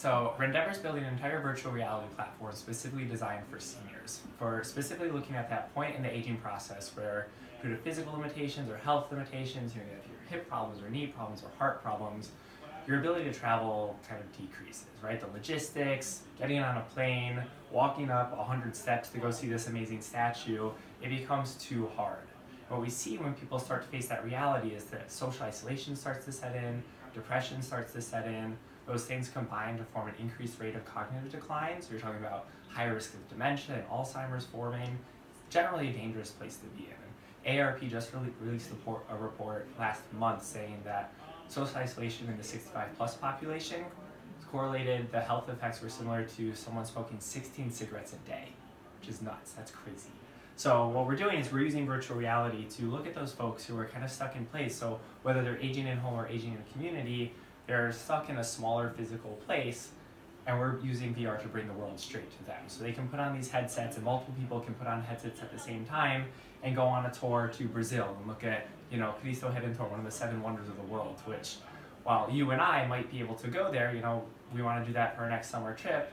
So Rendever is building an entire virtual reality platform specifically designed for seniors, for specifically looking at that point in the aging process where due to physical limitations or health limitations, if you have hip problems or knee problems or heart problems, your ability to travel kind of decreases, right? The logistics, getting on a plane, walking up 100 steps to go see this amazing statue, it becomes too hard. What we see when people start to face that reality is that social isolation starts to set in, depression starts to set in. Those things combine to form an increased rate of cognitive decline. So you're talking about higher risk of dementia and Alzheimer's forming. It's generally a dangerous place to be in. And AARP just released a report last month saying that social isolation in the 65 plus population correlated, the health effects were similar to someone smoking 16 cigarettes a day, which is nuts. That's crazy. So what we're doing is we're using virtual reality to look at those folks who are kind of stuck in place. So whether they're aging in home or aging in a community, they're stuck in a smaller physical place, and we're using VR to bring the world straight to them. So they can put on these headsets, and multiple people can put on headsets at the same time and go on a tour to Brazil and look at, Cristo Redentor, one of the 7 wonders of the world, which while you and I might be able to go there, we want to do that for our next summer trip.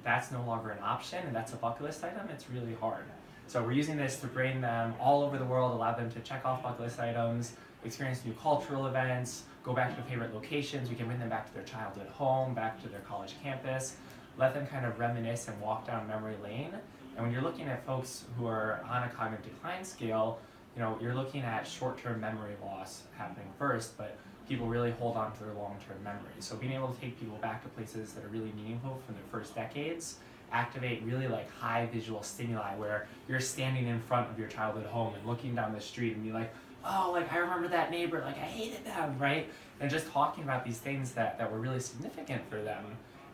That's no longer an option, and that's a bucket list item, it's really hard. So we're using this to bring them all over the world, allow them to check off bucket list items, experience new cultural events, go back to their favorite locations. We can bring them back to their childhood home, back to their college campus, let them kind of reminisce and walk down memory lane. And when you're looking at folks who are on a cognitive decline scale, you're looking at short-term memory loss happening first, but people really hold on to their long-term memories. So being able to take people back to places that are really meaningful from their first decades, activate really high visual stimuli where you're standing in front of your childhood home and looking down the street and be like, oh, I remember that neighbor, I hated them, right? And just talking about these things that were really significant for them,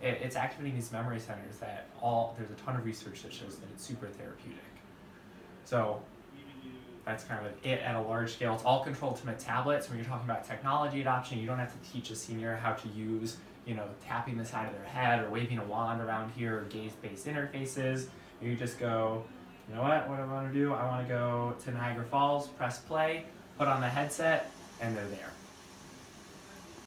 it's activating these memory centers there's a ton of research that shows that it's super therapeutic. So that's kind of it at a large scale. It's all controlled from a tablet. So when you're talking about technology adoption, you don't have to teach a senior how to use tapping the side of their head or waving a wand around here or gaze-based interfaces. You just go, what do I want to do? I want to go to Niagara Falls, press play, put on the headset, and they're there.